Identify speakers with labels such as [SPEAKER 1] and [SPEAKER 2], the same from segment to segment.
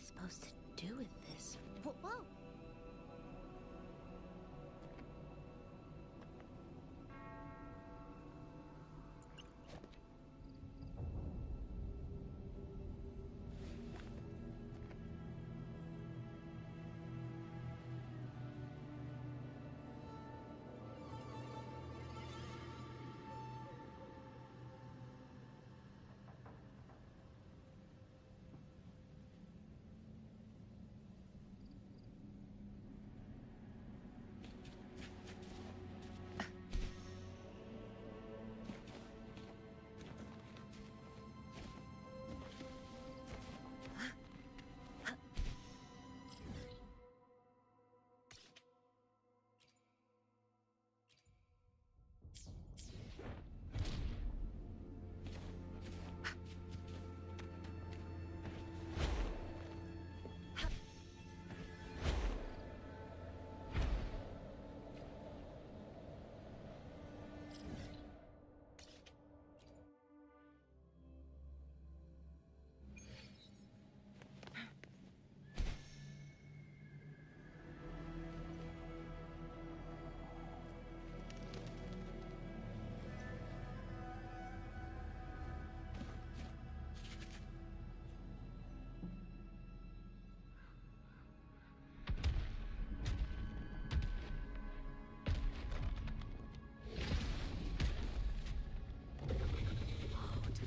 [SPEAKER 1] supposed to do with this? Whoa!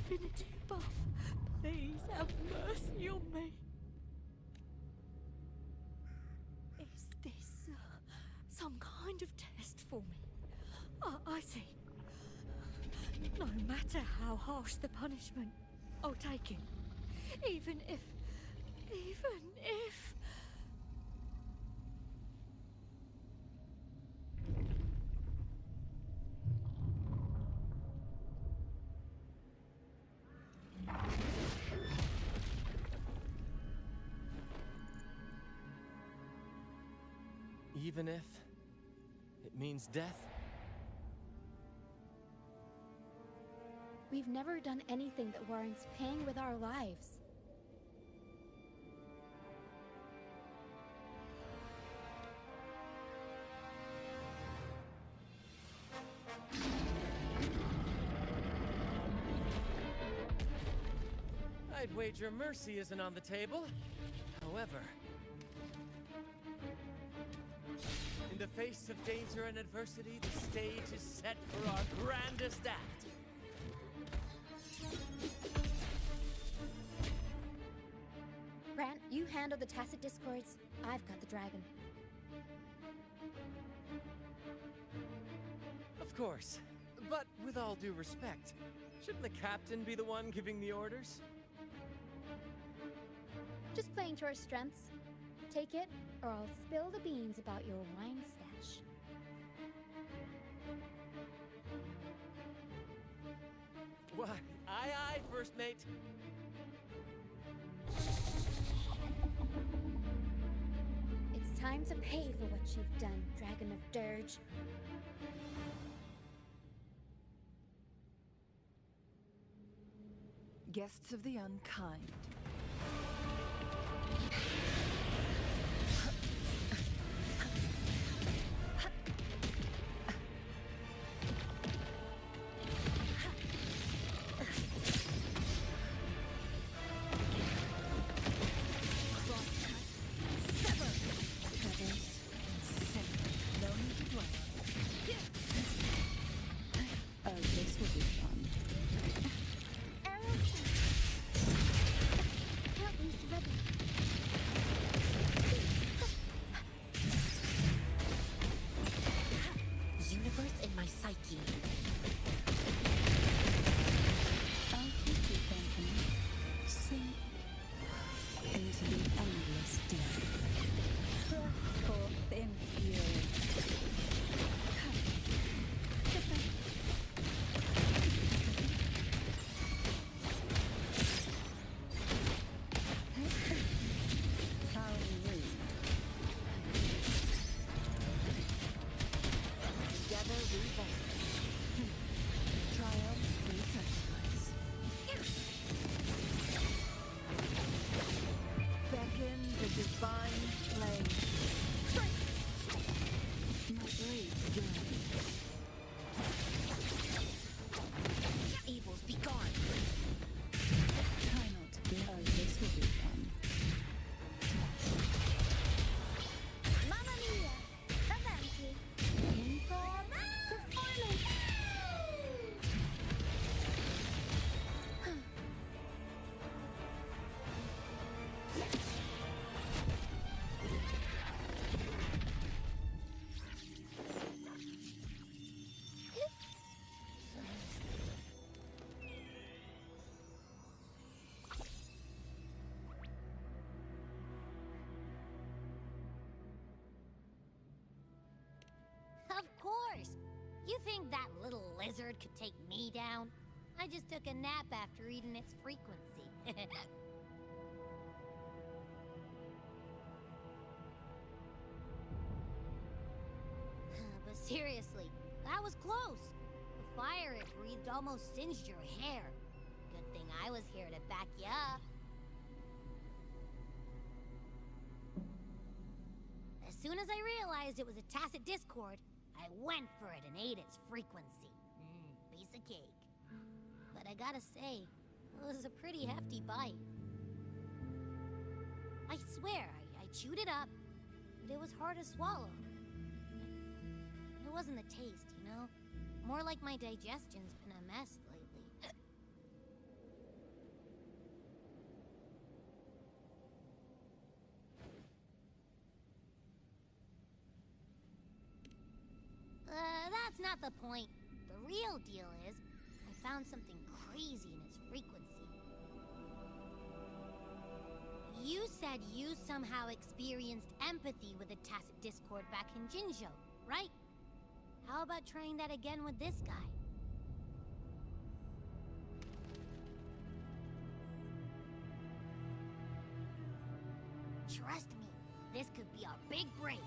[SPEAKER 1] Divinity above, please have mercy on me. Is this some kind of test for me? I see. No matter how harsh the punishment, I'll take it. Even if...
[SPEAKER 2] Even if it means death?
[SPEAKER 1] We've never done anything that warrants paying with our lives.
[SPEAKER 2] I'd wager mercy isn't on the table. However, in the face of danger and adversity, the stage is set for our grandest act.
[SPEAKER 1] Brant, you handle the tacit discords. I've got the dragon.
[SPEAKER 2] Of course. But with all due respect, shouldn't the captain be the one giving the orders?
[SPEAKER 1] Just playing to our strengths. Take it, or I'll spill the beans about your wine stash.
[SPEAKER 2] Why, aye, first mate.
[SPEAKER 1] It's time to pay for what you've done, Dragon of Dirge.
[SPEAKER 3] Guests of the unkind.
[SPEAKER 1] Universe in my psyche.
[SPEAKER 3] I'll keep you company. Sink into the endless deep. Breath forth in fury. How rude. Together we vanish. Triumph through sacrifice. Beckon
[SPEAKER 4] You think that little lizard could take me down? I just took a nap after eating its frequency. But seriously, that was close. The fire it breathed almost singed your hair. Good thing I was here to back you up. As soon as I realized it was a tacit discord, I went for it and ate its frequency. Piece of cake. But I gotta say, it was a pretty hefty bite. I swear, I chewed it up, but it was hard to swallow. It wasn't the taste, you know? More like my digestion's been a mess lately. That's not the point. The real deal is, I found something crazy in its frequency. You said you somehow experienced empathy with the tacit discord back in Jinzhou, right? How about trying that again with this guy? Trust me, this could be our big break.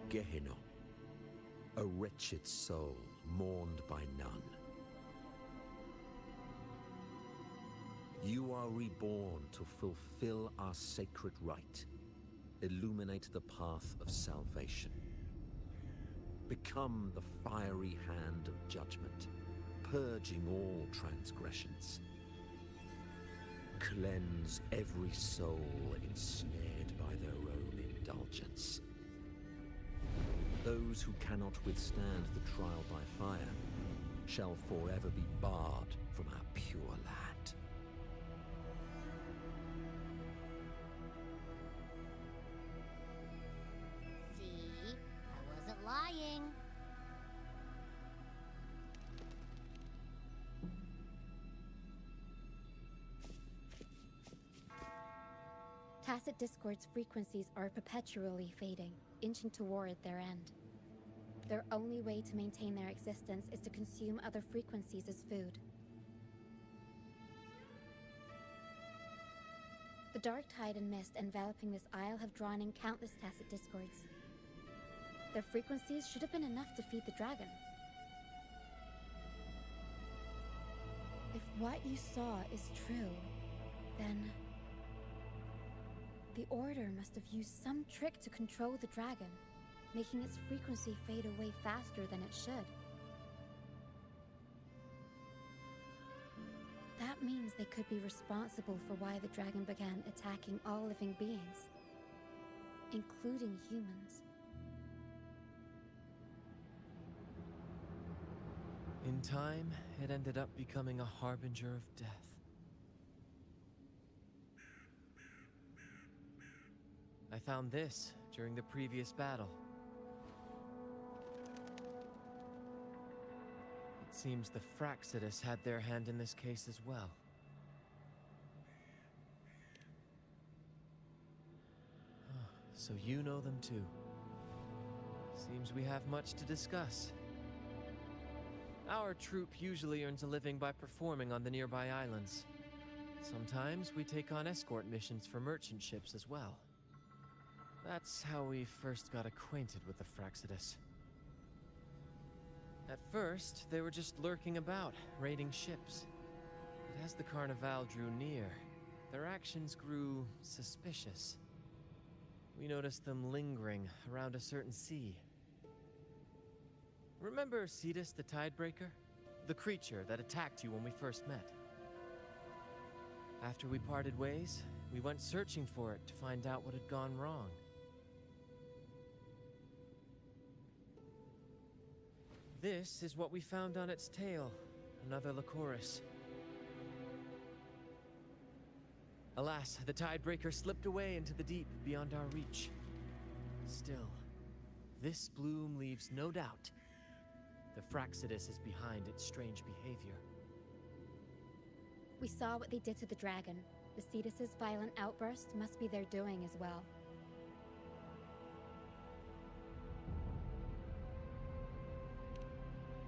[SPEAKER 5] Gehenna, a wretched soul mourned by none. You are reborn to fulfill our sacred rite, illuminate the path of salvation. Become the fiery hand of judgment, purging all transgressions. Cleanse every soul ensnared by their own indulgence. Those who cannot withstand the trial by fire shall forever be barred from our pure land.
[SPEAKER 4] See? I wasn't lying.
[SPEAKER 6] Tacit Discord's frequencies are perpetually fading, inching toward their end. Their only way to maintain their existence is to consume other frequencies as food. The dark tide and mist enveloping this isle have drawn in countless Tacit Discords. Their frequencies should have been enough to feed the dragon. If what you saw is true, then the Order must have used some trick to control the dragon, making its frequency fade away faster than it should. That means they could be responsible for why the dragon began attacking all living beings, including humans.
[SPEAKER 2] In time, it ended up becoming a harbinger of death. I found this during the previous battle. It seems the Fraxidus had their hand in this case as well. So you know them too. Seems we have much to discuss. Our troop usually earns a living by performing on the nearby islands. Sometimes we take on escort missions for merchant ships as well. That's how we first got acquainted with the Fraxidus. At first, they were just lurking about, raiding ships. But as the Carnival drew near, their actions grew suspicious. We noticed them lingering around a certain sea. Remember Cetus the Tidebreaker? The creature that attacked you when we first met? After we parted ways, we went searching for it to find out what had gone wrong. This is what we found on its tail, another Lycoris. Alas, the Tidebreaker slipped away into the deep beyond our reach. Still, this bloom leaves no doubt The Fraxidus is behind its strange behavior.
[SPEAKER 6] We saw what they did to the dragon. The Cetus's violent outburst must be their doing as well.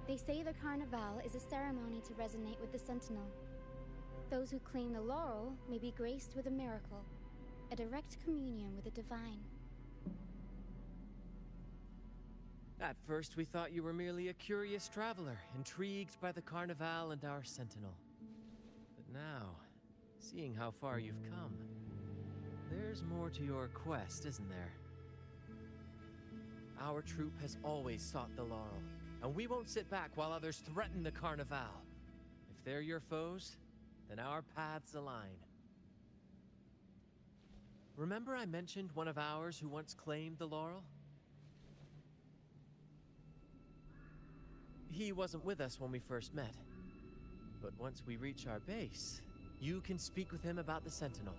[SPEAKER 6] They say the Carnival is a ceremony to resonate with the Sentinel. Those who claim the laurel may be graced with a miracle, a direct communion with the divine.
[SPEAKER 2] At first, we thought you were merely a curious traveler, intrigued by the Carnival and our Sentinel. But now, seeing how far you've come, there's more to your quest, isn't there? Our troop has always sought the laurel, and we won't sit back while others threaten the Carnival. If they're your foes, then our paths align. Remember I mentioned one of ours who once claimed the laurel? He wasn't with us when we first met. But once we reach our base, you can speak with him about the Sentinel.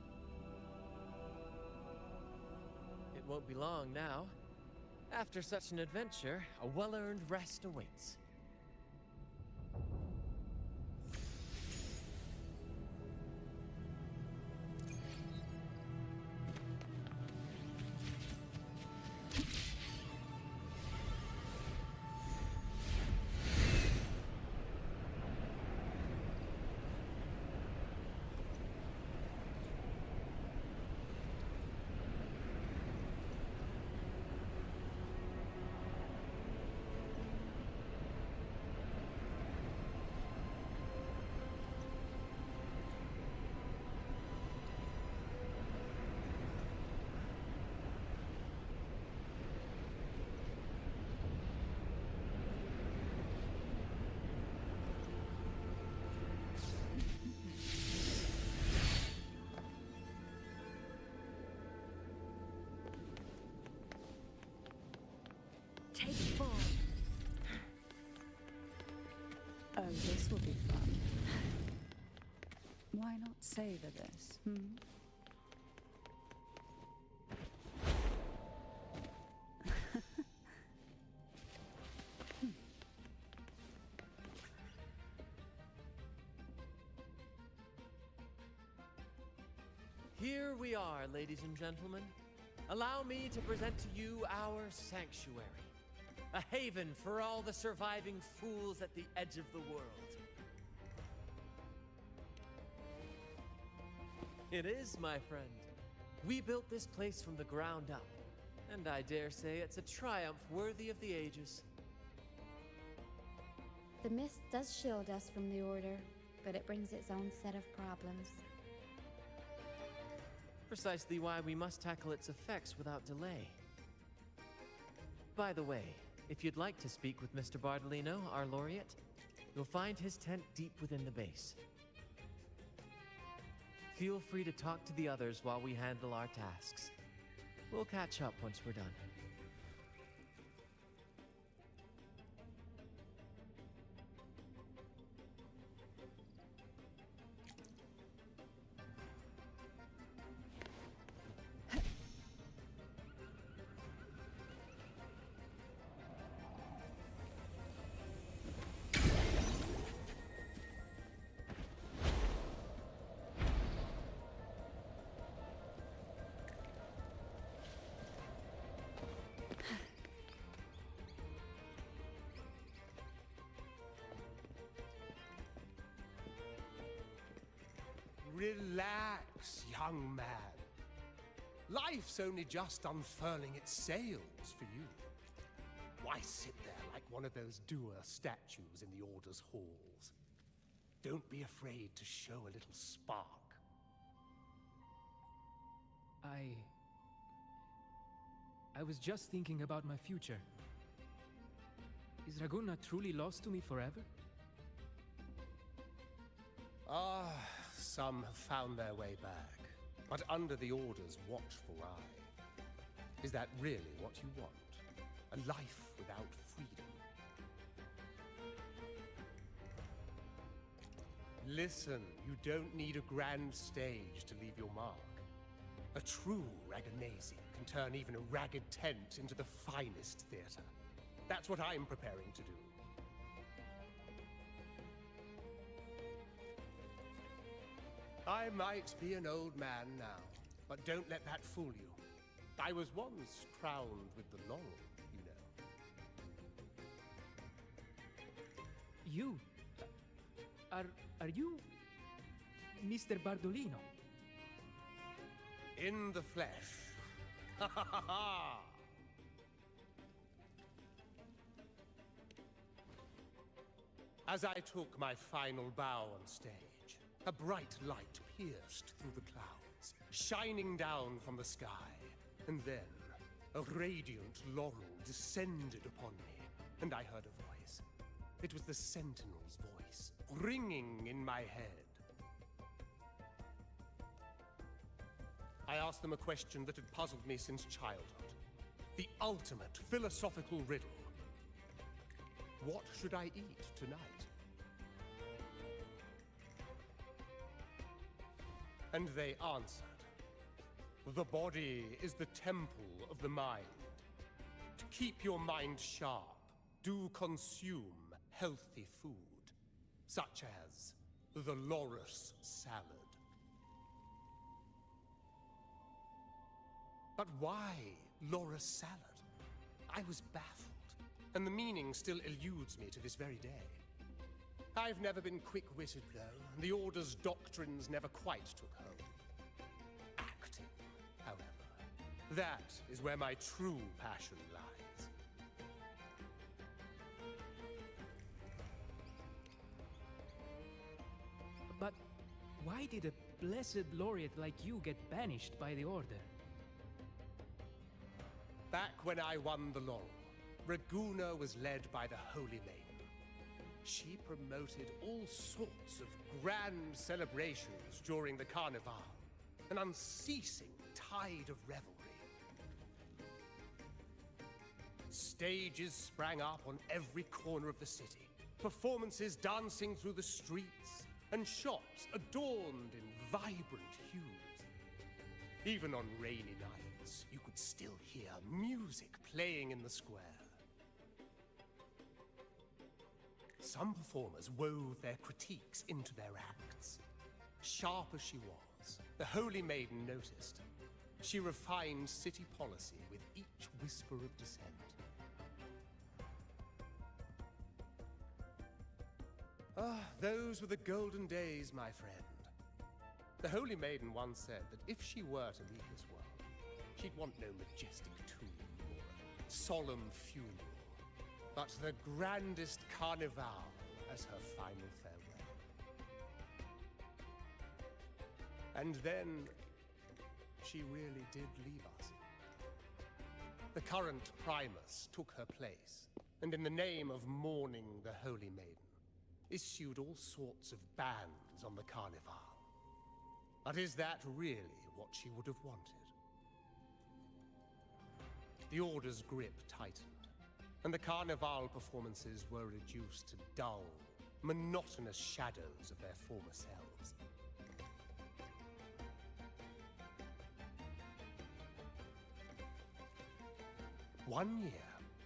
[SPEAKER 2] It won't be long now. After such an adventure, a well-earned rest awaits.
[SPEAKER 1] Take form.
[SPEAKER 3] Oh, this will be fun. Why not savor this,
[SPEAKER 2] Here we are, ladies and gentlemen. Allow me to present to you our sanctuary. A haven for all the surviving fools at the edge of the world. It is, my friend. We built this place from the ground up, and I dare say it's a triumph worthy of the ages.
[SPEAKER 6] The mist does shield us from the Order, but it brings its own set of problems.
[SPEAKER 2] Precisely why we must tackle its effects without delay. By the way, if you'd like to speak with Mr. Bardolino, our laureate, you'll find his tent deep within the base. Feel free to talk to the others while we handle our tasks. We'll catch up once we're done.
[SPEAKER 7] Relax, young man. Life's only just unfurling its sails for you. Why sit there like one of those dour statues in the Order's halls? Don't be afraid to show a little spark.
[SPEAKER 8] I was just thinking about my future. Is Raguna truly lost to me forever?
[SPEAKER 7] Ah, some have found their way back, but under the Order's watchful eye. Is that really what you want? A life without freedom? Listen, you don't need a grand stage to leave your mark. A true Raganesi can turn even a ragged tent into the finest theater. That's what I'm preparing to do. I might be an old man now, but don't let that fool you. I was once crowned with the laurel, you know.
[SPEAKER 8] You? Are you Mr. Bardolino?
[SPEAKER 7] In the flesh. Ha ha ha ha! As I took my final bow on stage, a bright light pierced through the clouds, shining down from the sky. And then, a radiant laurel descended upon me, and I heard a voice. It was the Sentinel's voice, ringing in my head. I asked them a question that had puzzled me since childhood. The ultimate philosophical riddle. What should I eat tonight? And they answered. The body is the temple of the mind. To keep your mind sharp, do consume healthy food, such as the loris salad. But why loris salad? I was baffled, and the meaning still eludes me to this very day. I've never been quick-witted, though, and the Order's doctrines never quite took hold. Acting, however, that is where my true passion lies.
[SPEAKER 8] But why did a blessed laureate like you get banished by the Order?
[SPEAKER 7] Back when I won the laurel, Raguna was led by the Holy Maiden. She promoted all sorts of grand celebrations during the Carnival, an unceasing tide of revelry. Stages sprang up on every corner of the city, performances dancing through the streets, and shops adorned in vibrant hues. Even on rainy nights, you could still hear music playing in the square. Some performers wove their critiques into their acts. Sharp as she was, the Holy Maiden noticed. She refined city policy with each whisper of dissent. Ah, those were the golden days, my friend. The Holy Maiden once said that if she were to leave this world, she'd want no majestic tomb or a solemn funeral, but the grandest carnival as her final farewell. And then, she really did leave us. The current Primus took her place, and in the name of mourning the Holy Maiden, issued all sorts of bans on the Carnival. But is that really what she would have wanted? The Order's grip tightened, and the Carnival performances were reduced to dull, monotonous shadows of their former selves. One year,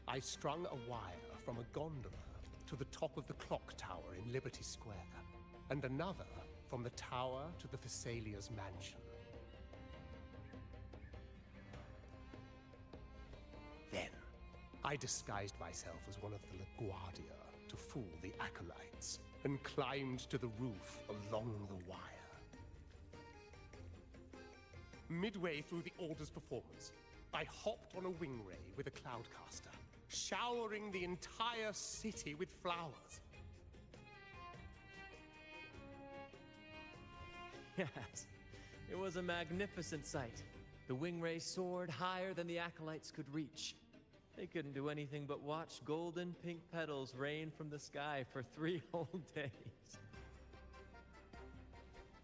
[SPEAKER 7] I strung a wire from a gondola to the top of the clock tower in Liberty Square, and another from the tower to the Thessalia's mansion. Then, I disguised myself as one of the LaGuardia to fool the acolytes, and climbed to the roof along the wire. Midway through the Order's performance, I hopped on a wingray with a cloudcaster, showering the entire city with flowers.
[SPEAKER 2] Yes, it was a magnificent sight. The wingray soared higher than the acolytes could reach. They couldn't do anything but watch golden pink petals rain from the sky for 3 whole days.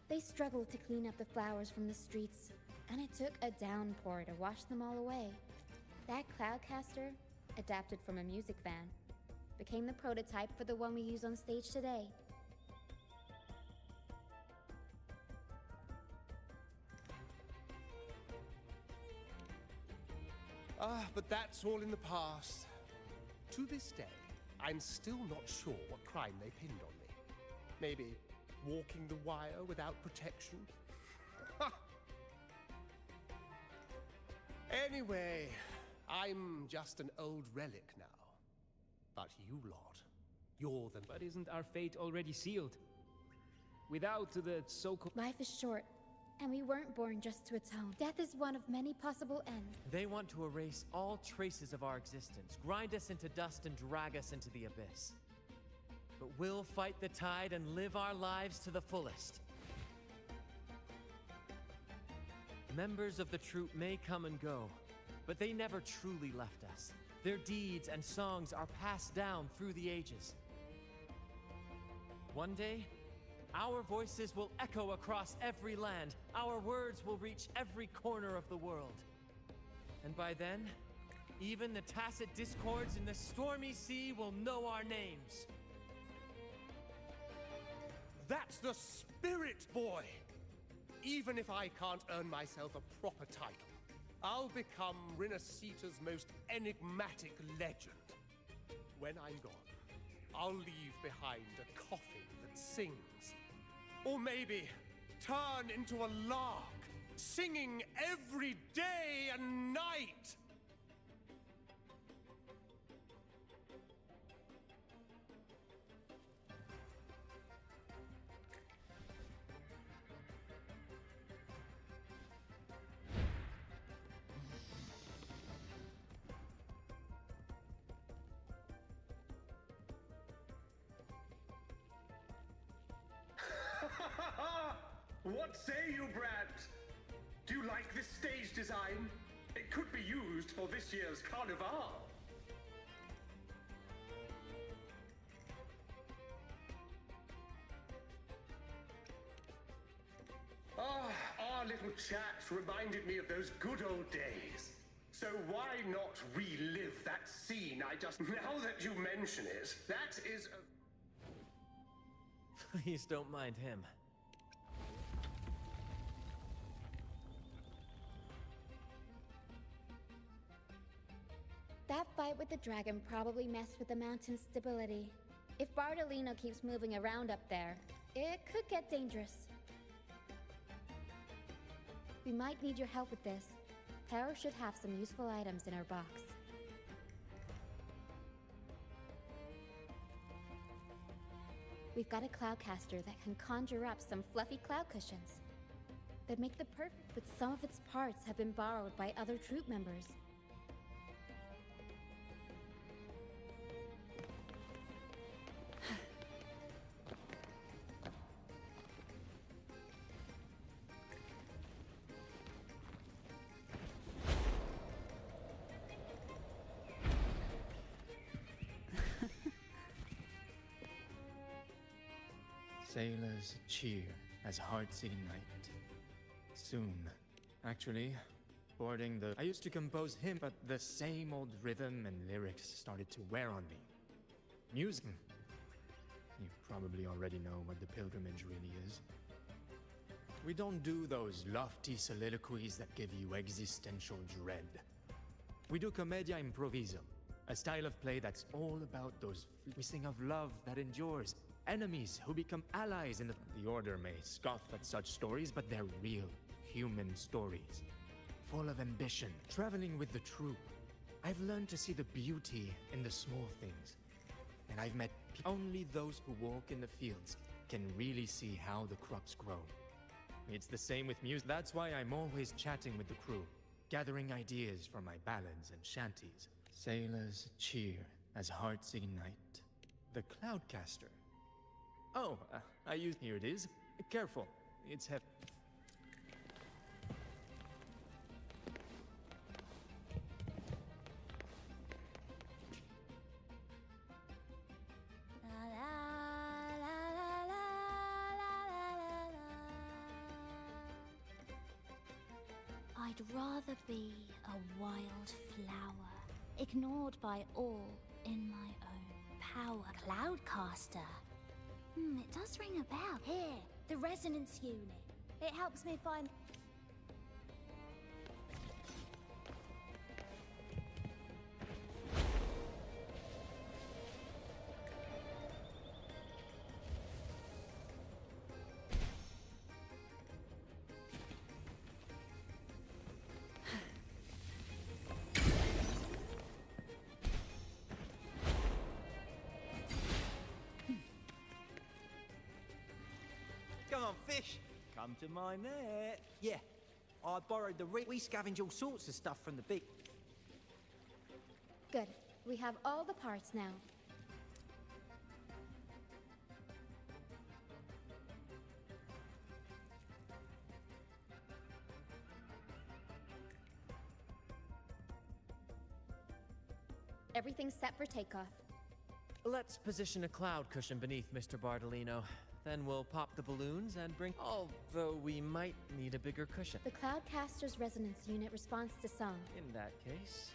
[SPEAKER 6] They struggled to clean up the flowers from the streets, and it took a downpour to wash them all away. That cloudcaster, adapted from a music van, became the prototype for the one we use on stage today.
[SPEAKER 7] Ah, but that's all in the past. To this day, I'm still not sure what crime they pinned on me. Maybe walking the wire without protection. Anyway, I'm just an old relic now. But you lot, you're the...
[SPEAKER 8] But isn't our fate already sealed? Without the so-called...
[SPEAKER 6] Life is short, and we weren't born just to atone. Death is one of many possible ends.
[SPEAKER 2] They want to erase all traces of our existence, grind us into dust and drag us into the abyss. But we'll fight the tide and live our lives to the fullest. Members of the troupe may come and go, but they never truly left us. Their deeds and songs are passed down through the ages. One day, our voices will echo across every land. Our words will reach every corner of the world. And by then, even the tacit discords in the stormy sea will know our names.
[SPEAKER 7] That's the spirit, boy! Even if I can't earn myself a proper title, I'll become Rinasita's most enigmatic legend. When I'm gone, I'll leave behind a coffin that sings. Or maybe turn into a lark, singing every day and night.
[SPEAKER 9] What say you, Brad? Do you like this stage design? It could be used for this year's carnival. Our little chat reminded me of those good old days. So why not relive that scene I just... Now that you mention it, that is a...
[SPEAKER 2] Please don't mind him.
[SPEAKER 6] That fight with the dragon probably messed with the mountain's stability. If Bardolino keeps moving around up there, it could get dangerous. We might need your help with this. Taro should have some useful items in her box. We've got a cloudcaster that can conjure up some fluffy cloud cushions. They'd make the perfect, but some of its parts have been borrowed by other troop members.
[SPEAKER 10] Sailors cheer as hearts ignite. Soon. Actually, boarding the... I used to compose hymn, but the same old rhythm and lyrics started to wear on me. Music. You probably already know what the pilgrimage really is. We don't do those lofty soliloquies that give you existential dread. We do commedia improviso, a style of play that's all about those... We sing of love that endures, enemies who become allies in the Order may scoff at such stories, but they're real, human stories. Full of ambition, traveling with the troupe. I've learned to see the beauty in the small things. And I've met only those who walk in the fields can really see how the crops grow. It's the same with music. That's why I'm always chatting with the crew, gathering ideas for my ballads and shanties. Sailors cheer as hearts ignite. The Cloudcaster. Oh, I use... Here it is. Careful. It's heavy.
[SPEAKER 4] I'd rather be a wild flower, ignored by all in my own power. Cloudcaster. It does ring a bell. Here, the resonance unit. It helps me find...
[SPEAKER 11] fish. Come to my net. Yeah, I borrowed the rig. We scavenge all sorts of stuff from the big...
[SPEAKER 6] Good. We have all the parts now. Everything's set for takeoff.
[SPEAKER 2] Let's position a cloud cushion beneath Mr. Bardolino. Then we'll pop the balloons and bring... Although we might need a bigger cushion.
[SPEAKER 6] The Cloudcaster's resonance unit responds to song.
[SPEAKER 2] In that case...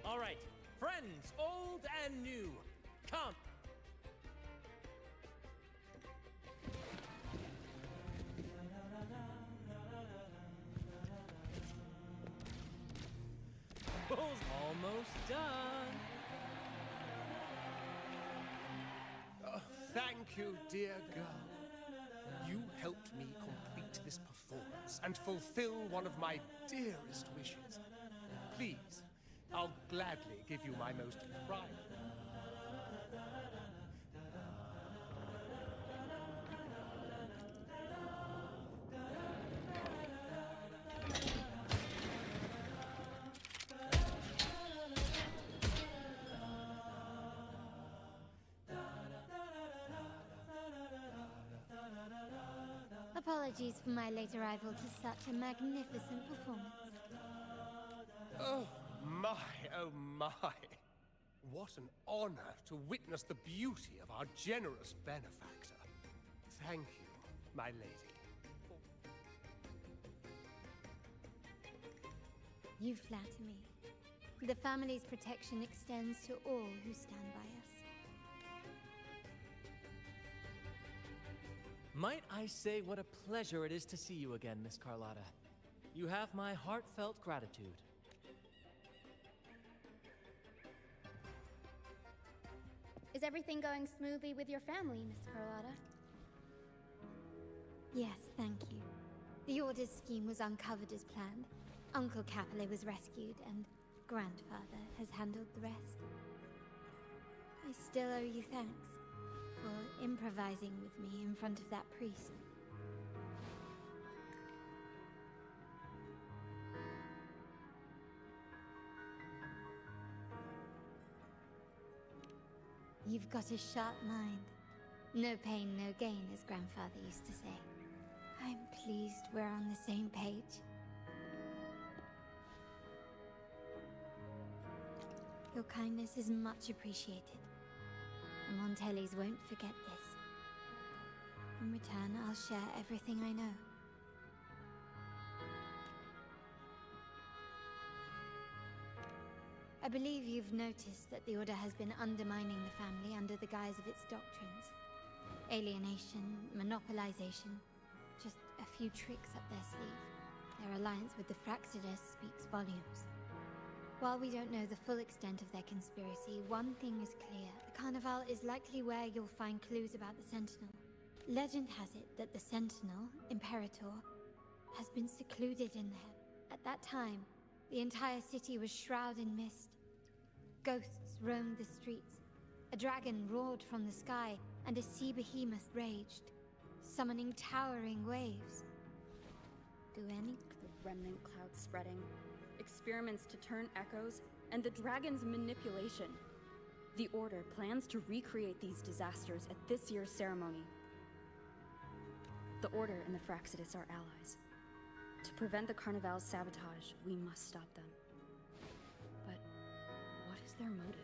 [SPEAKER 12] All right, friends, old and new, come.
[SPEAKER 2] Almost done.
[SPEAKER 7] Oh, thank you, dear girl. You helped me complete this performance and fulfill one of my dearest wishes. Please, I'll gladly give you my most private.
[SPEAKER 4] Apologies for my late arrival to such a magnificent performance.
[SPEAKER 7] Oh my. What an honor to witness the beauty of our generous benefactor. Thank you, my lady.
[SPEAKER 4] You flatter me. The family's protection extends to all who stand by us.
[SPEAKER 2] Might I say what a pleasure it is to see you again, Miss Carlotta. You have my heartfelt gratitude.
[SPEAKER 6] Is everything going smoothly with your family, Miss Carlotta?
[SPEAKER 4] Yes, thank you. The Order's scheme was uncovered as planned. Uncle Capilet was rescued, and Grandfather has handled the rest. I still owe you thanks for improvising with me in front of that priest. You've got a sharp mind. No pain, no gain, as Grandfather used to say. I'm pleased we're on the same page. Your kindness is much appreciated. The Montellis won't forget this. In return, I'll share everything I know. I believe you've noticed that the Order has been undermining the family under the guise of its doctrines. Alienation, monopolization, just a few tricks up their sleeve. Their alliance with the Fraxidus speaks volumes. While we don't know the full extent of their conspiracy, one thing is clear. The Carnival is likely where you'll find clues about the Sentinel. Legend has it that the Sentinel, Imperator, has been secluded in there. At that time, the entire city was shrouded in mist. Ghosts roamed the streets. A dragon roared from the sky, and a sea behemoth raged, summoning towering waves. Do any...
[SPEAKER 13] The remnant cloud spreading, experiments to turn echoes, and the dragon's manipulation. The Order plans to recreate these disasters at this year's ceremony. The Order and the Fraxidus are allies. To prevent the Carnival's sabotage, we must stop them. But what is their motive?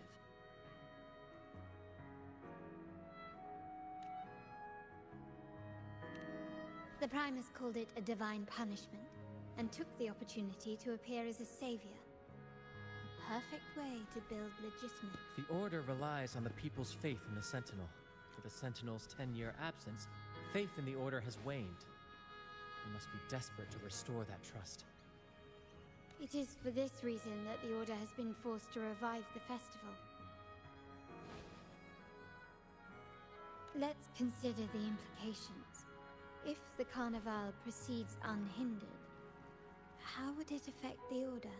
[SPEAKER 4] The Primus called it a divine punishment, and took the opportunity to appear as a savior. A perfect way to build legitimacy.
[SPEAKER 2] The Order relies on the people's faith in the Sentinel. With the Sentinel's 10-year absence, faith in the Order has waned. We must be desperate to restore that trust.
[SPEAKER 4] It is for this reason that the Order has been forced to revive the festival. Let's consider the implications. If the Carnival proceeds unhindered, how would it affect the Order?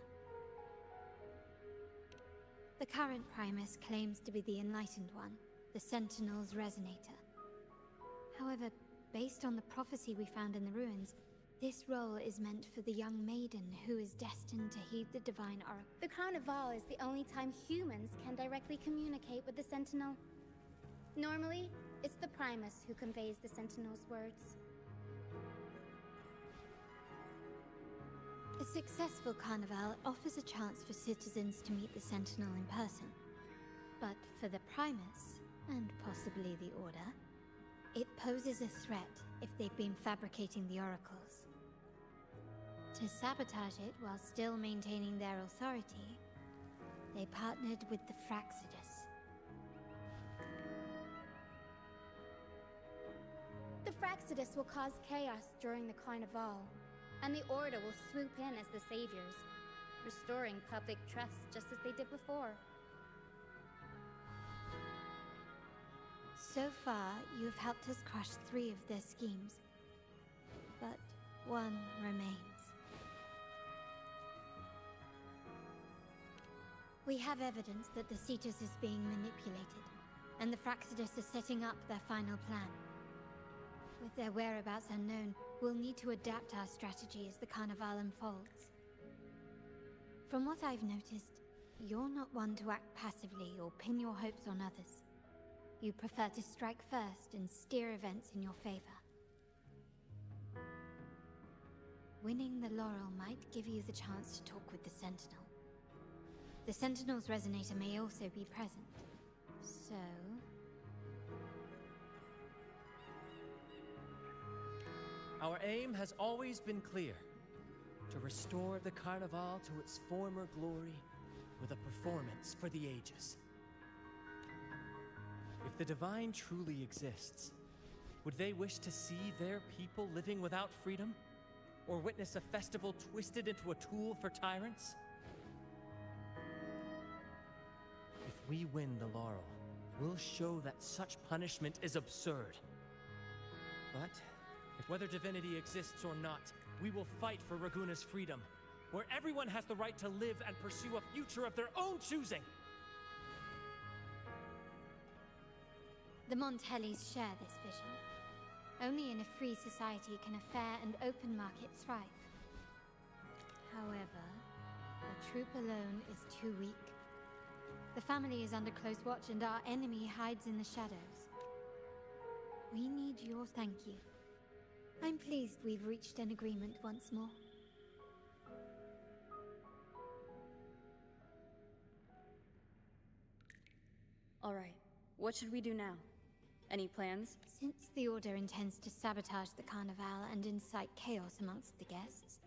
[SPEAKER 4] The current Primus claims to be the Enlightened One, the Sentinel's Resonator. However,
[SPEAKER 6] Based on the prophecy we found in the ruins, this role is meant for the young maiden who is destined to heed the divine oracle.
[SPEAKER 14] The Carnival is the only time humans can directly communicate with the Sentinel. Normally, it's the Primus who conveys the Sentinel's words.
[SPEAKER 6] A successful carnival offers a chance for citizens to meet the Sentinel in person. But for the Primus, and possibly the Order, it poses a threat if they've been fabricating the oracles. To sabotage it while still maintaining their authority, they partnered with the Fraxidus.
[SPEAKER 14] The Fraxidus will cause chaos during the Carnival, and the Order will swoop in as the saviors, restoring public trust just as they did before.
[SPEAKER 6] So far, you have helped us crush 3 of their schemes, but one remains. We have evidence that the Cetus is being manipulated, and the Fraxidus are setting up their final plan. With their whereabouts unknown, we'll need to adapt our strategy as the Carnival unfolds. From what I've noticed, you're not one to act passively or pin your hopes on others. You prefer to strike first and steer events in your favor. Winning the laurel might give you the chance to talk with the Sentinel. The Sentinel's resonator may also be present, so...
[SPEAKER 2] Our aim has always been clear: to restore the Carnival to its former glory with a performance for the ages. If the Divine truly exists, would they wish to see their people living without freedom? Or witness a festival twisted into a tool for tyrants? If we win the laurel, we'll show that such punishment is absurd. But whether divinity exists or not, we will fight for Raguna's freedom, where everyone has the right to live and pursue a future of their own choosing.
[SPEAKER 6] The Montellis share this vision. Only in a free society can a fair and open market thrive. However, a troop alone is too weak. The family is under close watch and our enemy hides in the shadows. We need your thank you. I'm pleased we've reached an agreement once more.
[SPEAKER 13] All right, what should we do now? Any plans?
[SPEAKER 6] Since the Order intends to sabotage the Carnival and incite chaos amongst the guests,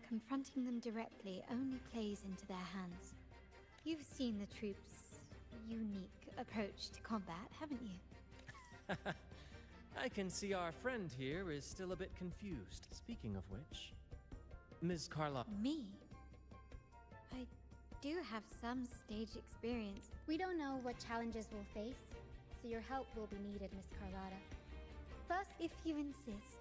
[SPEAKER 6] confronting them directly only plays into their hands. You've seen the troop's unique approach to combat, haven't you?
[SPEAKER 2] I can see our friend here is still a bit confused. Speaking of which, Ms. Carla...
[SPEAKER 6] Me? I do have some stage experience.
[SPEAKER 14] We don't know what challenges we'll face, so your help will be needed, Miss Carlotta. Plus,
[SPEAKER 6] if you insist.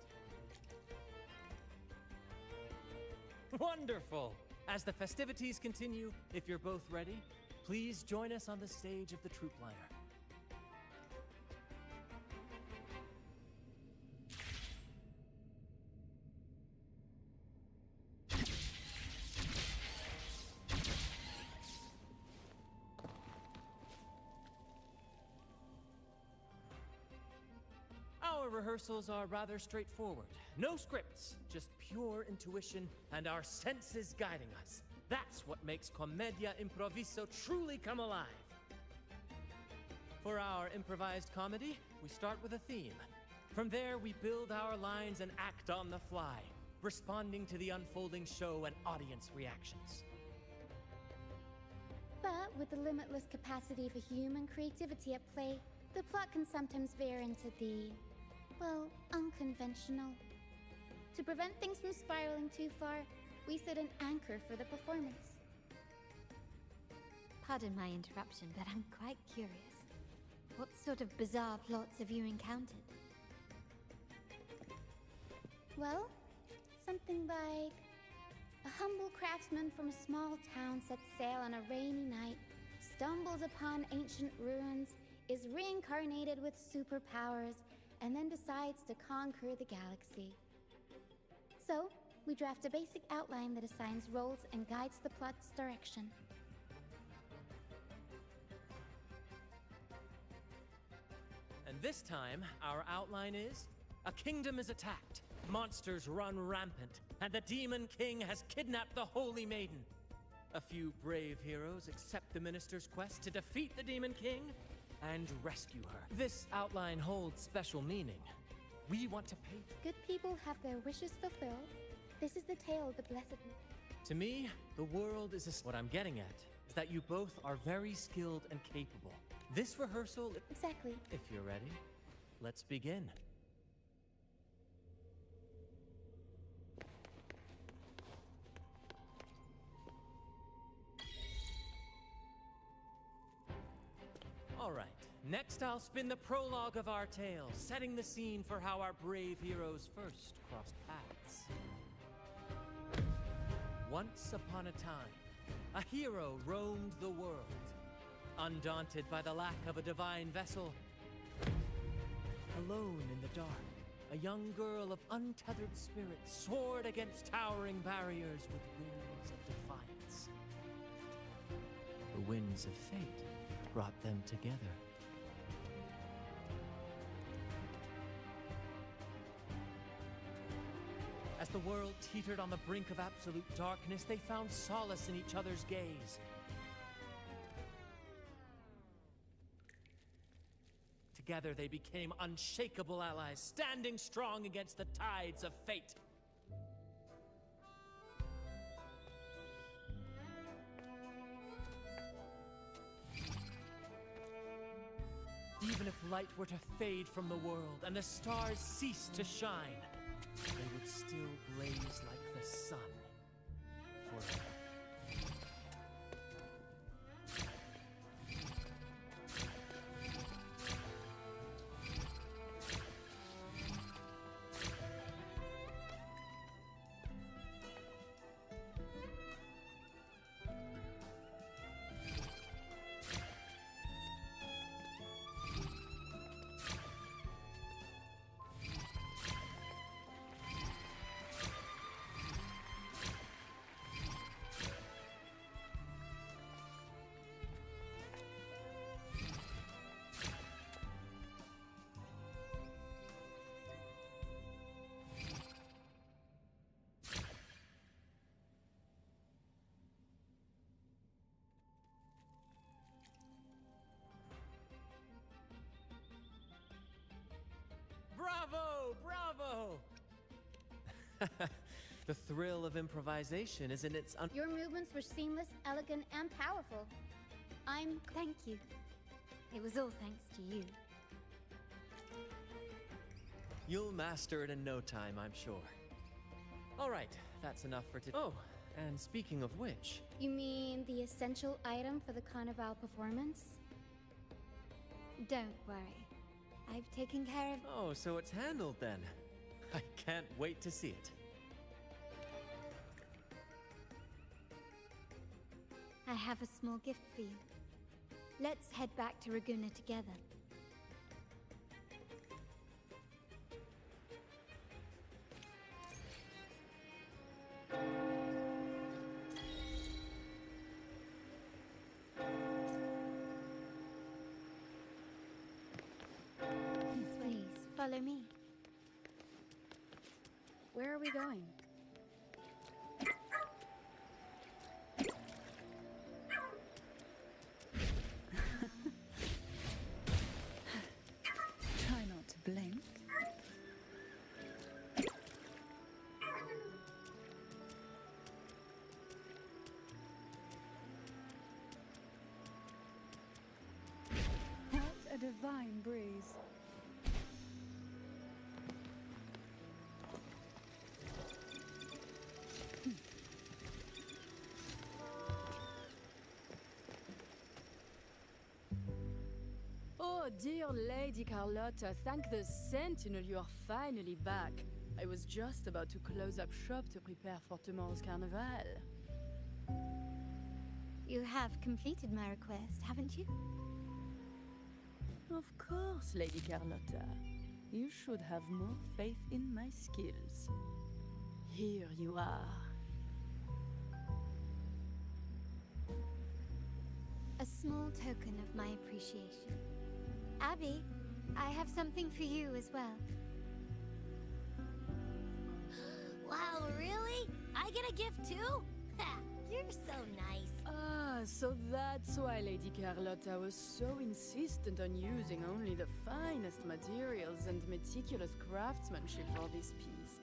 [SPEAKER 2] Wonderful! As the festivities continue, if you're both ready, please join us on the stage of the troop liner. Our rehearsals are rather straightforward. No scripts, just pure intuition and our senses guiding us. That's what makes Commedia Improviso truly come alive. For our improvised comedy, we start with a theme. From there, we build our lines and act on the fly, responding to the unfolding show and audience reactions.
[SPEAKER 14] But with the limitless capacity for human creativity at play, the plot can sometimes veer into the, well, unconventional. To prevent things from spiraling too far, we set an anchor for the performance.
[SPEAKER 6] Pardon my interruption, but I'm quite curious. What sort of bizarre plots have you encountered?
[SPEAKER 14] Well, something like a humble craftsman from a small town sets sail on a rainy night, stumbles upon ancient ruins, is reincarnated with superpowers, and then decides to conquer the galaxy. So, we draft a basic outline that assigns roles and guides the plot's direction.
[SPEAKER 12] And this time, our outline is: a kingdom is attacked, monsters run rampant, and the Demon King has kidnapped the Holy Maiden. A few brave heroes accept the Minister's quest to defeat the Demon King and rescue her. This outline holds special meaning. We want to paint.
[SPEAKER 14] Good people have their wishes fulfilled. This is the tale of the Blessed.
[SPEAKER 12] To me, the world is what I'm getting at is that you both are very skilled and capable. This rehearsal...
[SPEAKER 14] Exactly.
[SPEAKER 12] If you're ready, let's begin. All right, next I'll spin the prologue of our tale, setting the scene for how our brave heroes first crossed paths. Once upon a time, a hero roamed the world. Undaunted by the lack of a divine vessel, alone in the dark, a young girl of untethered spirit soared against towering barriers with wings of defiance. The winds of fate brought them together. As the world teetered on the brink of absolute darkness, they found solace in each other's gaze. Together they became unshakable allies, standing strong against the tides of fate. Even if light were to fade from the world and the stars cease to shine, they would still blaze like the sun forever. Bravo! Bravo! The thrill of improvisation is in its
[SPEAKER 14] Your movements were seamless, elegant, and powerful.
[SPEAKER 1] Thank you. It was all thanks to you.
[SPEAKER 2] You'll master it in no time, I'm sure.
[SPEAKER 12] All right, that's enough for today. Oh, and speaking of which...
[SPEAKER 14] You mean the essential item for the Carnival performance?
[SPEAKER 1] Don't worry. I've taken care of...
[SPEAKER 2] Oh, so it's handled then. I can't wait to see it.
[SPEAKER 1] I have a small gift for you. Let's head back to Raguna together. Please, follow me.
[SPEAKER 13] Where are we going?
[SPEAKER 3] Try not to blink. What a divine breeze.
[SPEAKER 15] Oh, dear Lady Carlotta, thank the Sentinel you are finally back. I was just about to close up shop to prepare for tomorrow's carnival.
[SPEAKER 1] You have completed my request, haven't you?
[SPEAKER 15] Of course, Lady Carlotta. You should have more faith in my skills. Here you are.
[SPEAKER 14] A small token of my appreciation. Abby, I have something for you as well.
[SPEAKER 4] Wow, really? I get a gift too? Ha! You're so nice.
[SPEAKER 15] Ah, so that's why Lady Carlotta was so insistent on using only the finest materials and meticulous craftsmanship for this piece.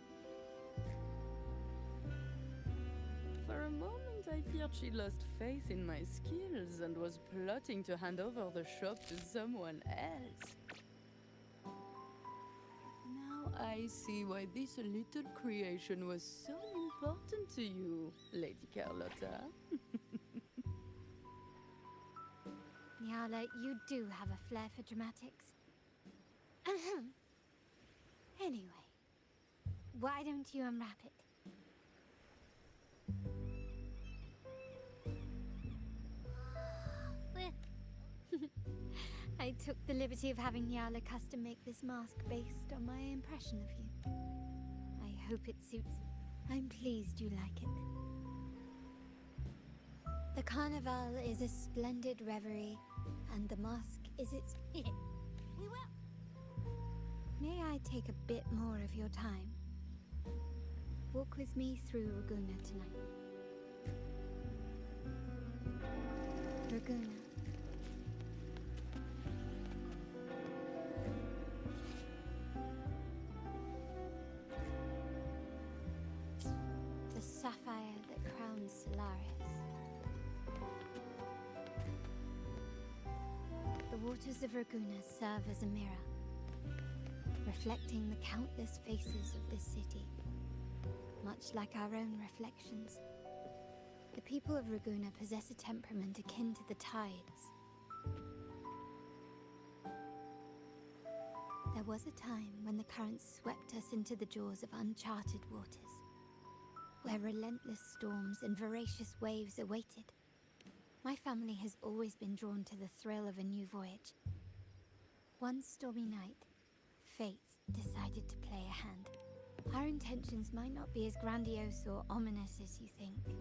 [SPEAKER 15] For a moment, I feared she lost faith in my skills and was plotting to hand over the shop to someone else. Now I see why this little creation was so important to you, Lady Carlotta.
[SPEAKER 14] Nyala, you do have a flair for dramatics. Ahem. Anyway, why don't you unwrap it? I took the liberty of having Nyala custom make this mask based on my impression of you. I hope it suits. I'm pleased you like it. The carnival is a splendid reverie, and the mask is its...
[SPEAKER 4] We will.
[SPEAKER 14] May I take a bit more of your time? Walk with me through Raguna tonight. Raguna. The sapphire that crowns Solaris. The waters of Raguna serve as a mirror, reflecting the countless faces of this city, much like our own reflections. The people of Raguna possess a temperament akin to the tides. There was a time when the currents swept us into the jaws of uncharted waters, where relentless storms and voracious waves awaited. My family has always been drawn to the thrill of a new voyage. One stormy night, fate decided to play a hand. Our intentions might not be as grandiose or ominous as you think.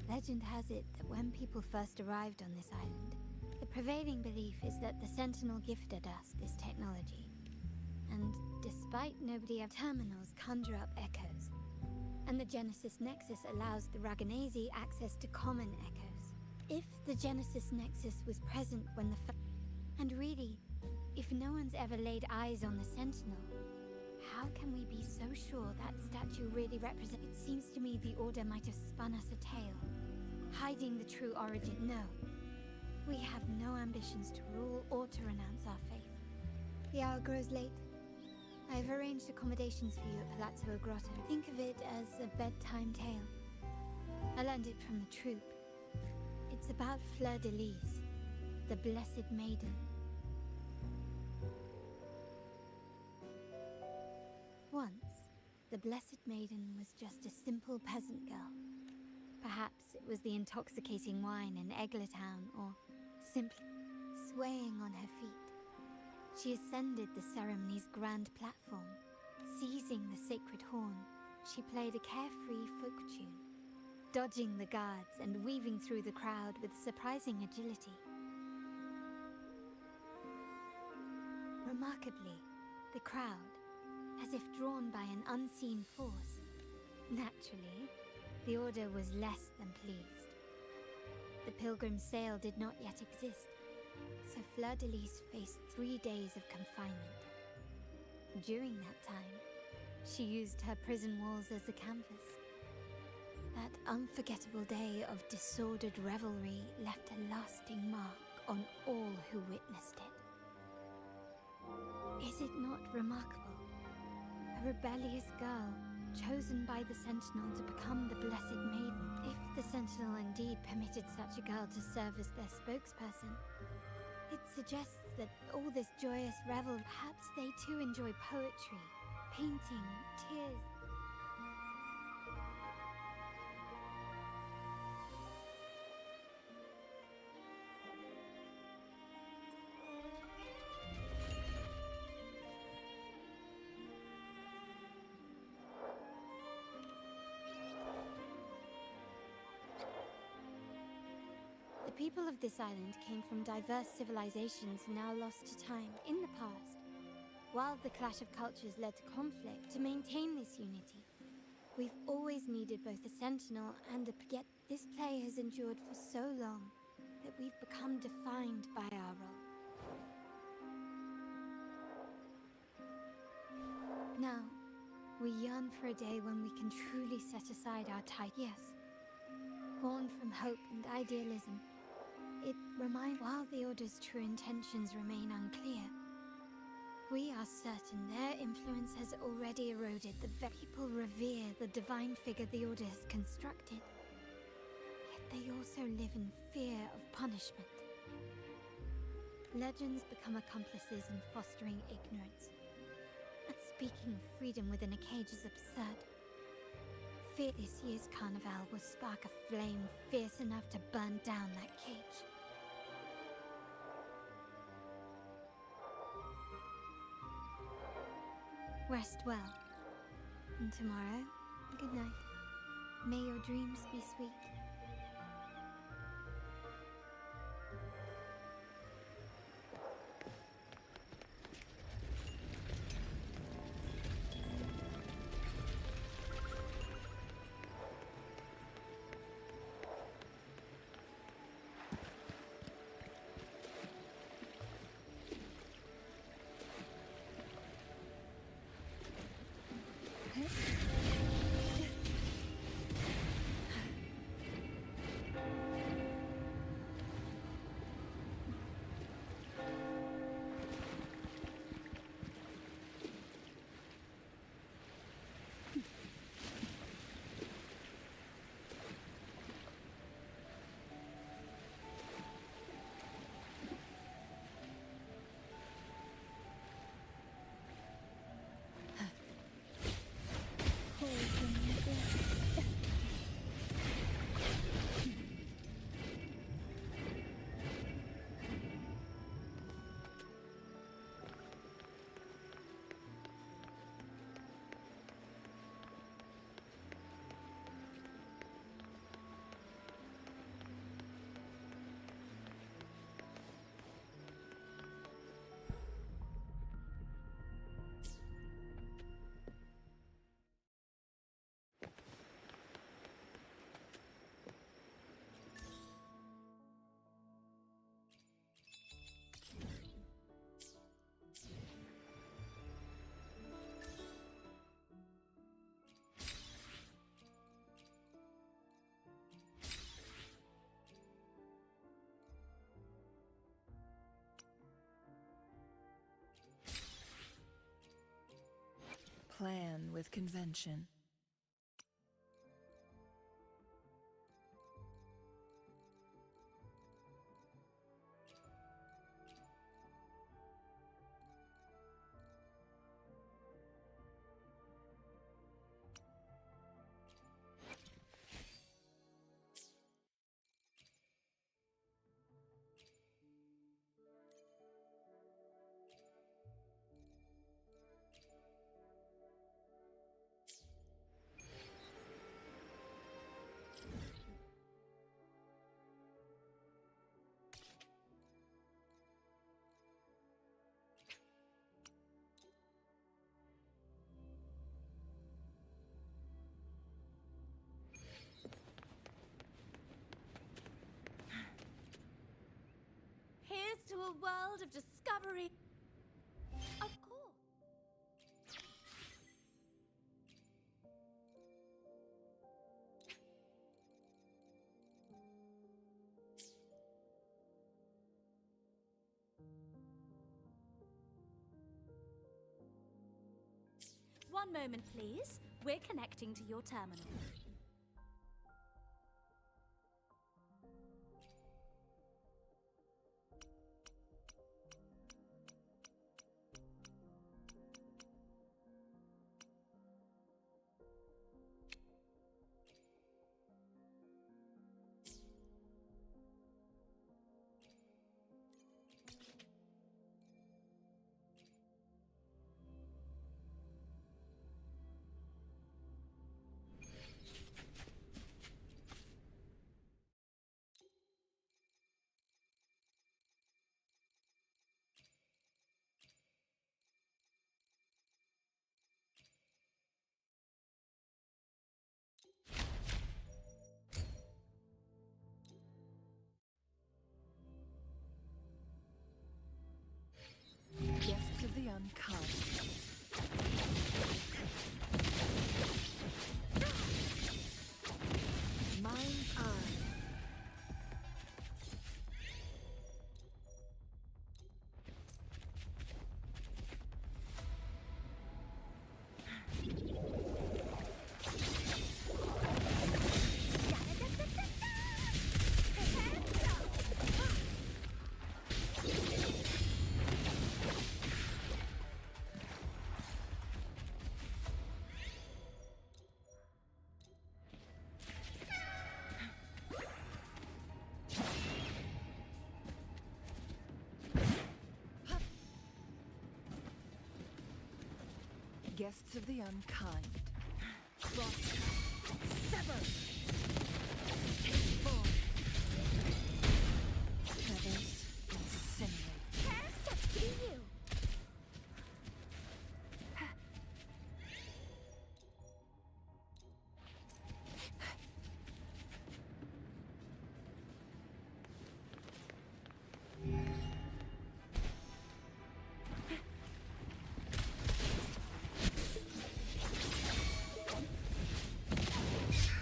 [SPEAKER 14] Legend has it that when people first arrived on this island, the prevailing belief is that the Sentinel gifted us this technology. And despite nobody of terminals conjure up echoes, and the Genesis Nexus allows the Raganese access to common echoes. If the Genesis Nexus was present when the and really, if no one's ever laid eyes on the Sentinel, how can we be so sure that statue really represents? It seems to me the Order might have spun us a tale, hiding the true origin. No, we have no ambitions to rule or to renounce our faith. The hour grows late. I've arranged accommodations for you at Palazzo Grotto. Think of it as a bedtime tale. I learned it from the troupe. It's about Fleur de Lis, the Blessed Maiden. Once, the Blessed Maiden was just a simple peasant girl. Perhaps it was the intoxicating wine in Eggletown, or simply swaying on her feet. She ascended the ceremony's grand platform. Seizing the sacred horn, she played a carefree folk tune, dodging the guards and weaving through the crowd with surprising agility. Remarkably, the crowd, as if drawn by an unseen force. Naturally, the Order was less than pleased. The pilgrim sale did not yet exist, so Fleur de Lis faced 3 days of confinement. During that time, she used her prison walls as a canvas. That unforgettable day of disordered revelry left a lasting mark on all who witnessed it. Is it not remarkable? A rebellious girl, chosen by the Sentinel to become the Blessed Maiden. If the Sentinel indeed permitted such a girl to serve as their spokesperson, it suggests that all this joyous revel, perhaps they too enjoy poetry, painting, tears. people of this island came from diverse civilizations now lost to time in the past. While the clash of cultures led to conflict, to maintain this unity, we've always needed both a sentinel and a yet this play has endured for so long that we've become defined by our role. Now, we yearn for a day when we can truly set aside our tight yes. Born from hope and idealism, it reminds while the Order's true intentions remain unclear, we are certain their influence has already eroded the very people revere the divine figure the Order has constructed. Yet they also live in fear of punishment. Legends become accomplices in fostering ignorance. And speaking of freedom within a cage is absurd. Fear this year's carnival will spark a flame fierce enough to burn down that cage. Rest well. And tomorrow, good night. May your dreams be sweet.
[SPEAKER 16] Plan with convention.
[SPEAKER 1] Here's to a world of discovery. Of course. One moment, please. We're connecting to your terminal.
[SPEAKER 16] unkind. Mind's eye. Guests of the unkind. Cross. Sever. Take form. Feathers incinerate.
[SPEAKER 14] Sucks to be you.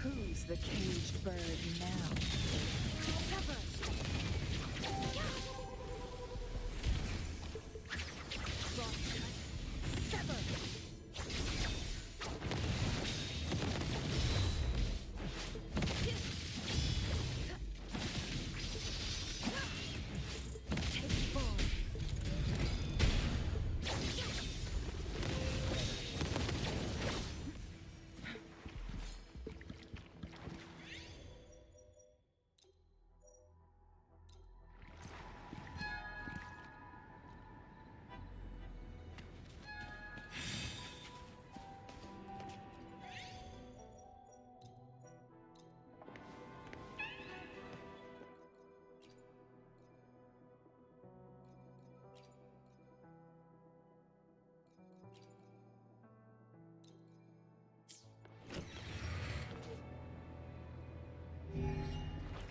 [SPEAKER 16] Who's the caged bird now?
[SPEAKER 14] Sever.
[SPEAKER 16] Crosscut. Sever. Take form.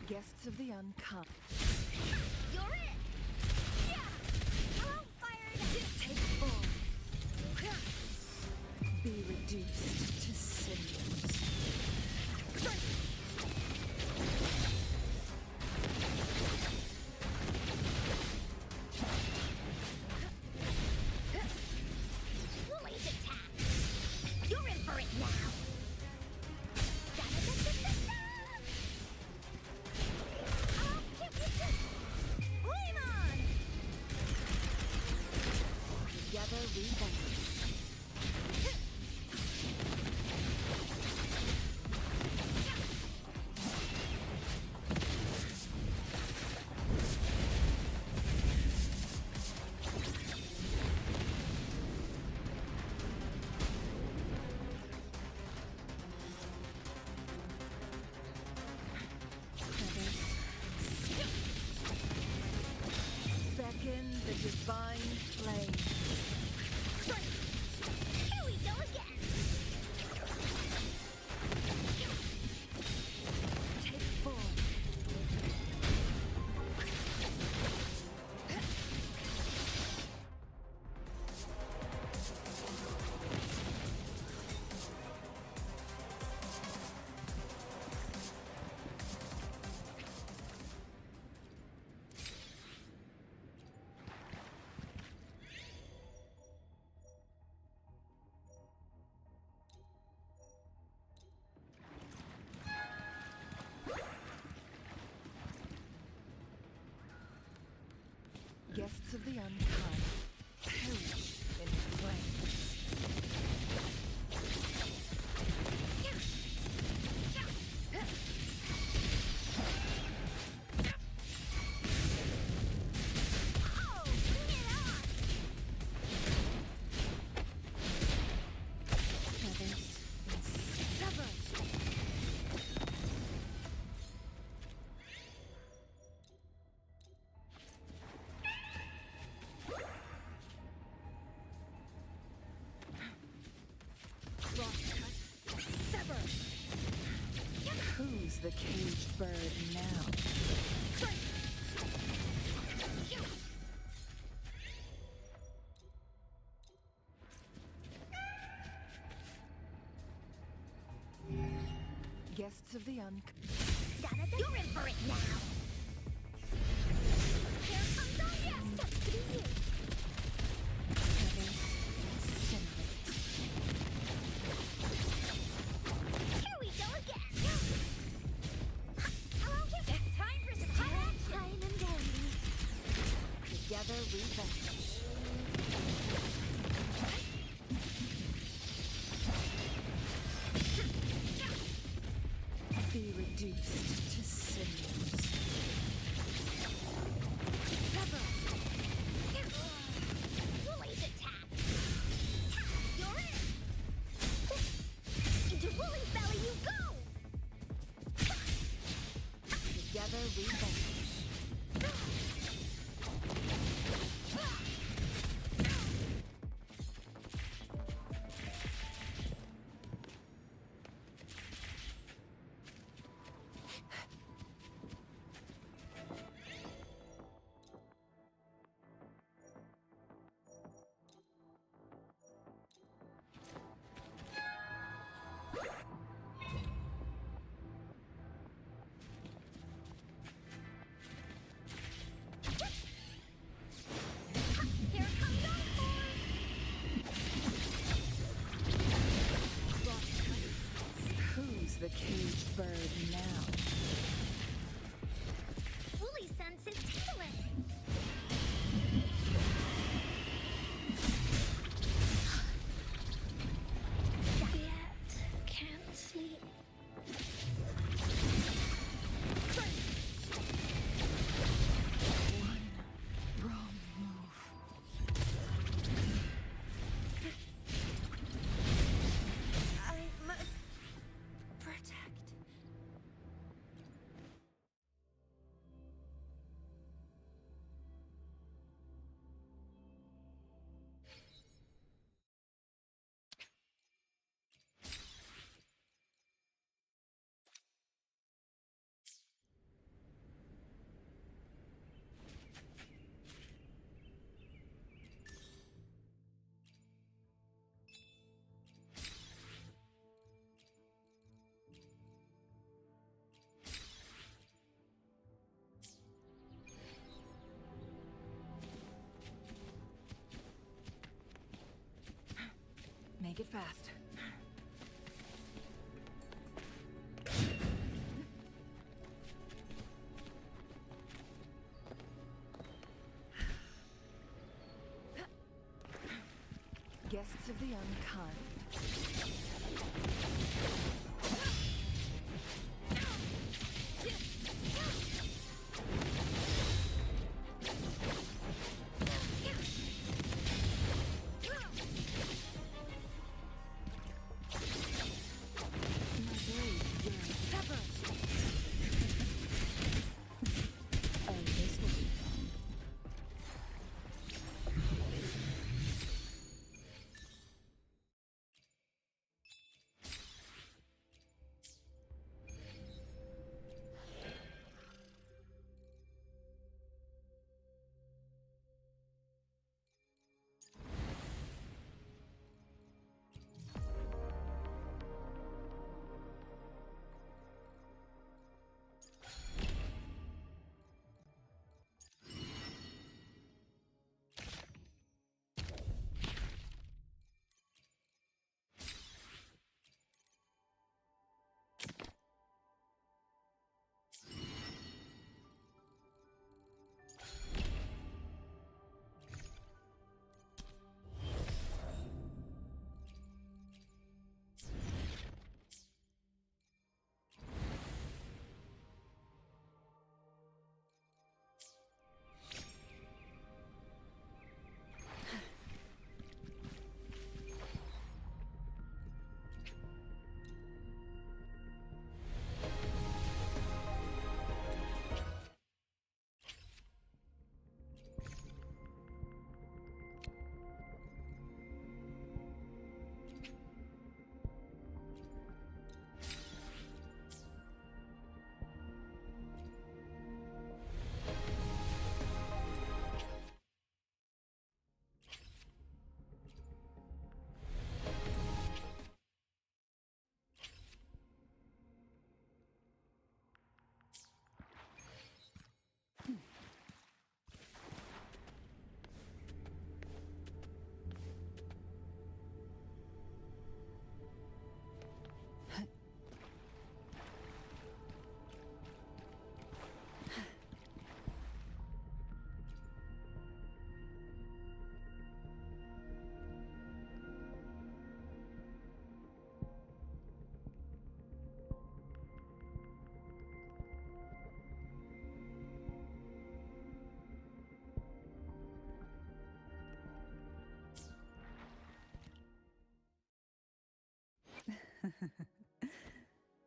[SPEAKER 16] Guests of the unkind.
[SPEAKER 14] You're it! Yeah! I'll fire it up!
[SPEAKER 16] Take form. Be reduced to cinders.
[SPEAKER 14] Late attack! You're in for it now! Da-da-da-da-da-da! I'll give you this! Flame on!
[SPEAKER 16] Together we vanquish. Beckon the divine flame.
[SPEAKER 14] Here we go again!
[SPEAKER 16] Take form. Guests of the unkind perish in flames.
[SPEAKER 14] Oh, bring it on!
[SPEAKER 16] Feathers
[SPEAKER 14] Sever!
[SPEAKER 16] crosscut. Sever. Who's the caged bird now? Guests of the
[SPEAKER 4] You're in for it now! Here comes our yes! Sucks to be you! Here we go again! Hello, it's time for some fine and dandy. Together we vanish.
[SPEAKER 16] be reduced to cinders.
[SPEAKER 4] Sever! Woolly's attack! You're in! Into Woolly's belly you go!
[SPEAKER 16] Together we vanish.
[SPEAKER 4] Here comes
[SPEAKER 16] Who's the caged bird now?
[SPEAKER 4] Woolly sends his tail in! Yet can't sleep.
[SPEAKER 16] Wrong move.
[SPEAKER 4] I must protect.
[SPEAKER 16] Make it fast. Guests of the unkind. Oh, this will be fun.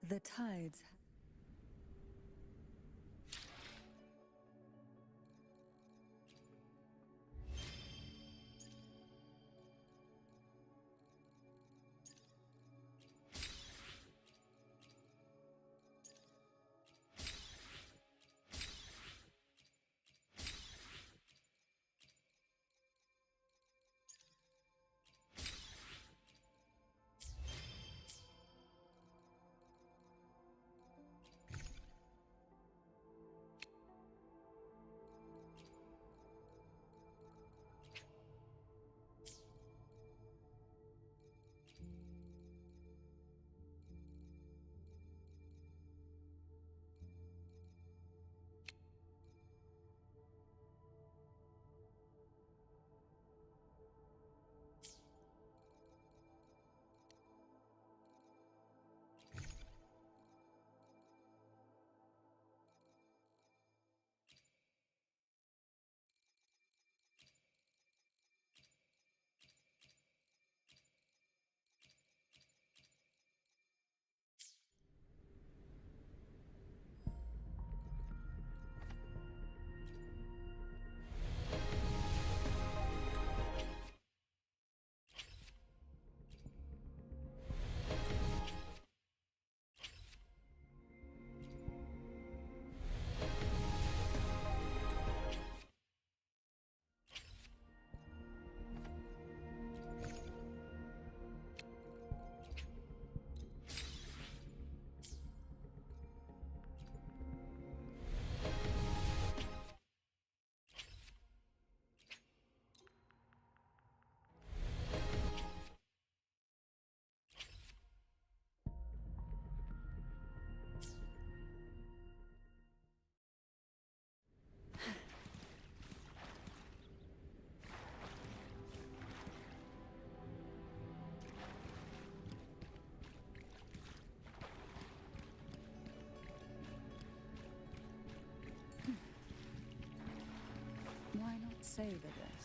[SPEAKER 3] The tides. Why not savor this?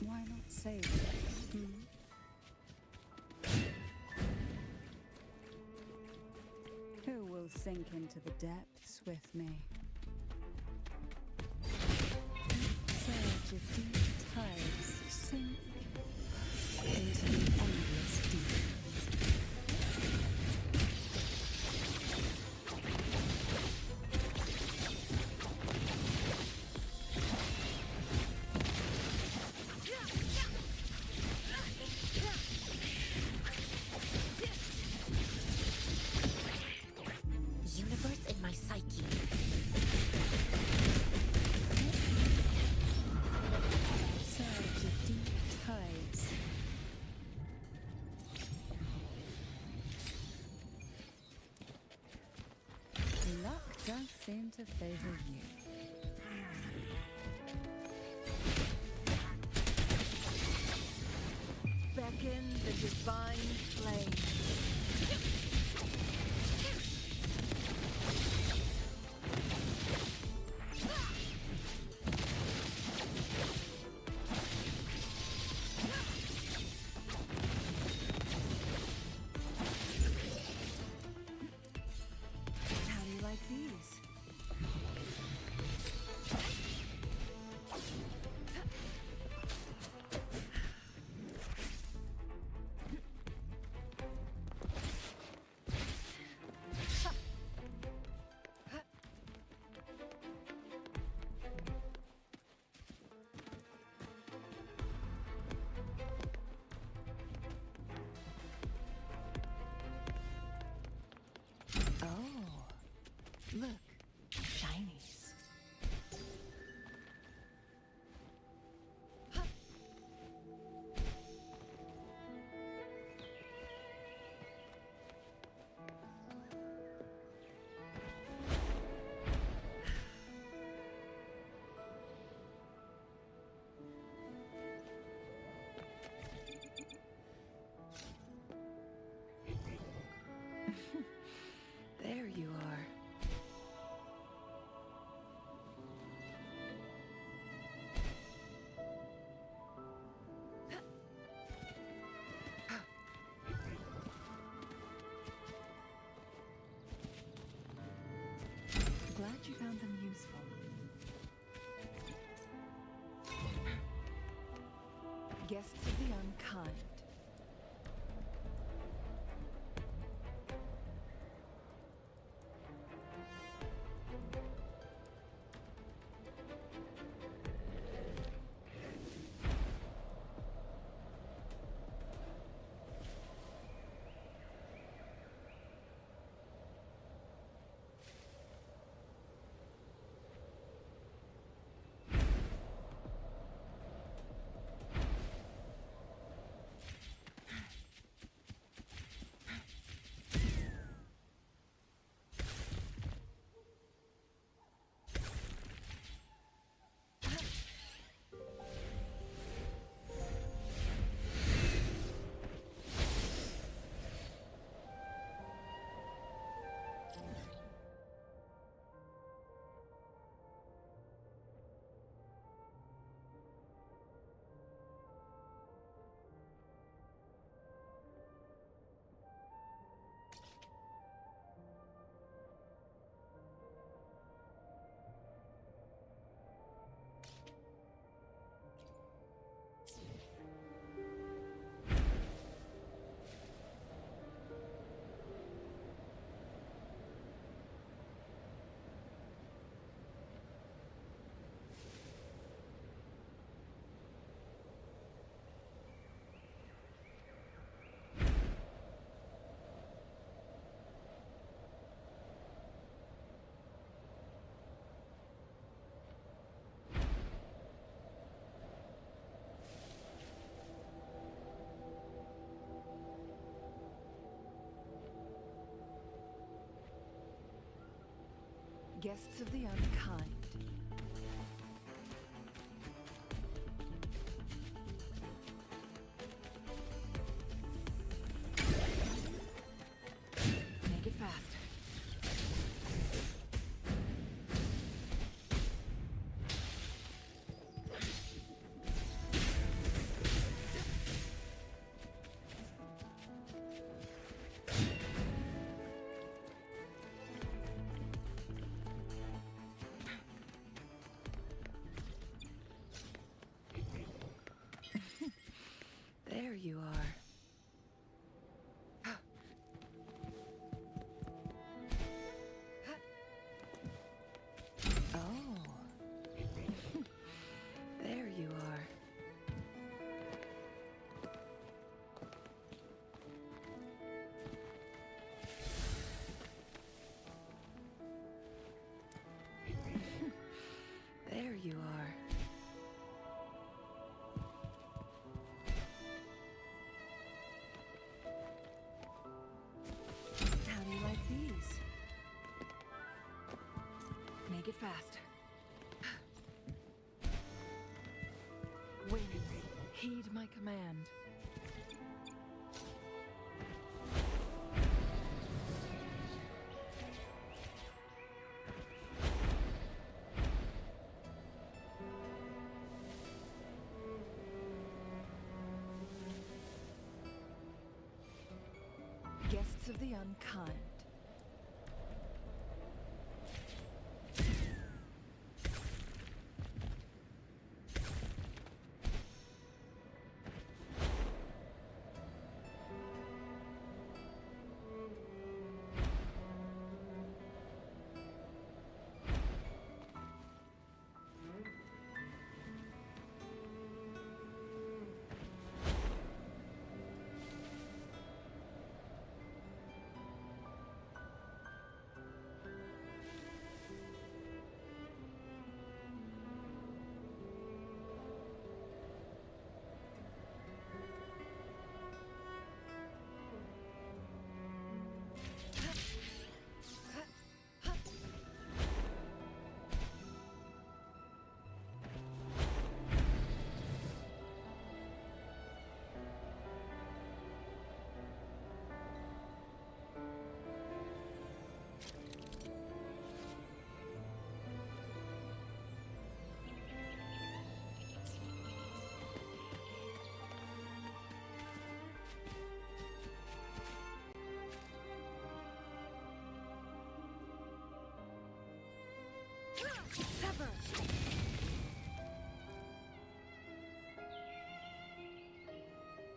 [SPEAKER 3] Why not save it? Who will sink into the depths with me? Surge of deep tides sink into the endless deep.
[SPEAKER 4] Universe in my psyche.
[SPEAKER 3] does seem to favor you.
[SPEAKER 16] Beckon the divine flame. How do you like these? Oh, look, shinies. There you are. Glad you found them useful. Guests of the unkind. Guests of the unkind. Make it fast. Make it fast. Winds, heed my command. Guests of the unkind,